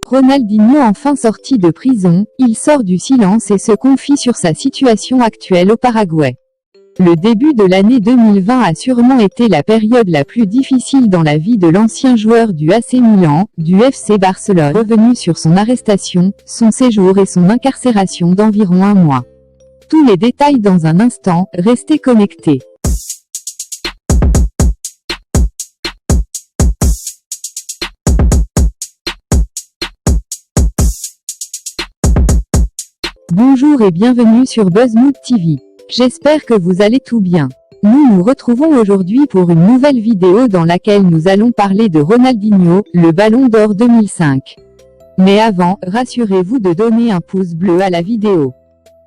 Ronaldinho enfin sorti de prison, il sort du silence et se confie sur sa situation actuelle au Paraguay. Le début de l'année 2020 a sûrement été la période la plus difficile dans la vie de l'ancien joueur du AC Milan, du FC Barcelone, revenu sur son arrestation, son séjour et son incarcération d'environ 1 mois. Tous les détails dans un instant, restez connectés. Bonjour et bienvenue sur BuzzMood TV. J'espère que vous allez tout bien. Nous nous retrouvons aujourd'hui pour une nouvelle vidéo dans laquelle nous allons parler de Ronaldinho, le Ballon d'Or 2005. Mais avant, rassurez-vous de donner un pouce bleu à la vidéo.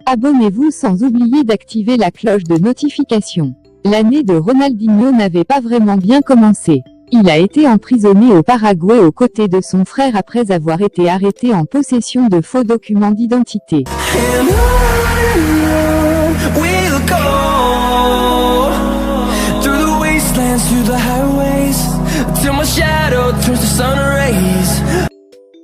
Abonnez-vous sans oublier d'activer la cloche de notification. L'année de Ronaldinho n'avait pas vraiment bien commencé. Il a été emprisonné au Paraguay aux côtés de son frère après avoir été arrêté en possession de faux documents d'identité.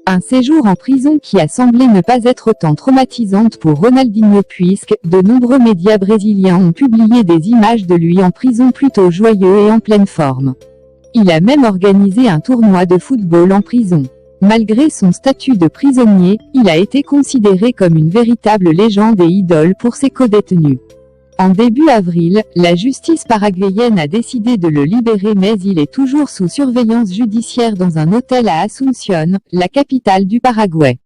Un séjour en prison qui a semblé ne pas être autant traumatisante pour Ronaldinho puisque de nombreux médias brésiliens ont publié des images de lui en prison plutôt joyeux et en pleine forme. Il a même organisé un tournoi de football en prison. Malgré son statut de prisonnier, il a été considéré comme une véritable légende et idole pour ses codétenus. En début avril, la justice paraguayenne a décidé de le libérer mais il est toujours sous surveillance judiciaire dans un hôtel à Asunción, la capitale du Paraguay.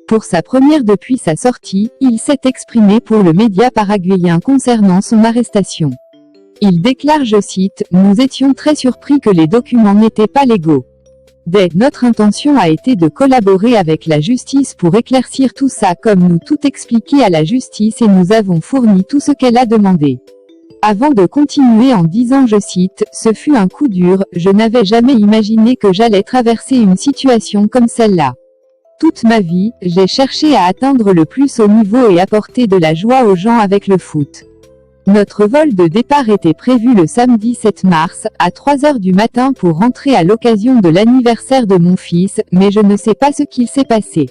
Pour sa première depuis sa sortie, il s'est exprimé pour le média paraguayen concernant son arrestation. Il déclare, je cite, « Nous étions très surpris que les documents n'étaient pas légaux. Notre intention a été de collaborer avec la justice pour éclaircir tout ça comme nous tout expliqué à la justice et nous avons fourni tout ce qu'elle a demandé. » Avant de continuer en disant, je cite, « Ce fut un coup dur, je n'avais jamais imaginé que j'allais traverser une situation comme celle-là. Toute ma vie, j'ai cherché à atteindre le plus haut niveau et apporter de la joie aux gens avec le foot. Notre vol de départ était prévu le samedi 7 mars, à 3h du matin pour rentrer à l'occasion de l'anniversaire de mon fils, mais je ne sais pas ce qu'il s'est passé. »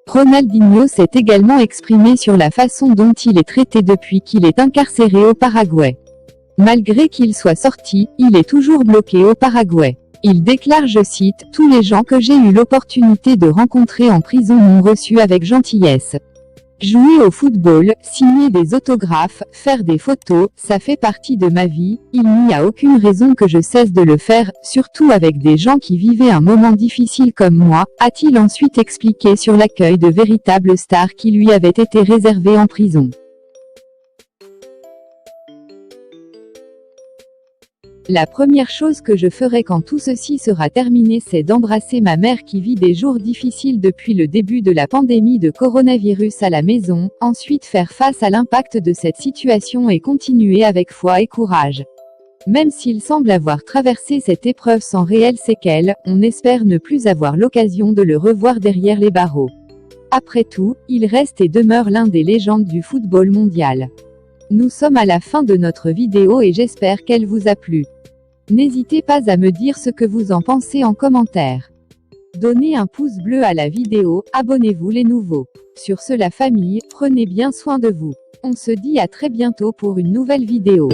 Ronaldinho s'est également exprimé sur la façon dont il est traité depuis qu'il est incarcéré au Paraguay. Malgré qu'il soit sorti, il est toujours bloqué au Paraguay. Il déclare, je cite, « Tous les gens que j'ai eu l'opportunité de rencontrer en prison m'ont reçu avec gentillesse. Jouer au football, signer des autographes, faire des photos, ça fait partie de ma vie, il n'y a aucune raison que je cesse de le faire, surtout avec des gens qui vivaient un moment difficile comme moi », a-t-il ensuite expliqué sur l'accueil de véritables stars qui lui avaient été réservés en prison. La première chose que je ferai quand tout ceci sera terminé, c'est d'embrasser ma mère qui vit des jours difficiles depuis le début de la pandémie de coronavirus à la maison, ensuite faire face à l'impact de cette situation et continuer avec foi et courage. Même s'il semble avoir traversé cette épreuve sans réelles séquelles, on espère ne plus avoir l'occasion de le revoir derrière les barreaux. Après tout, il reste et demeure l'un des légendes du football mondial. Nous sommes à la fin de notre vidéo et j'espère qu'elle vous a plu. N'hésitez pas à me dire ce que vous en pensez en commentaire. Donnez un pouce bleu à la vidéo, abonnez-vous les nouveaux. Sur ce la famille, prenez bien soin de vous. On se dit à très bientôt pour une nouvelle vidéo.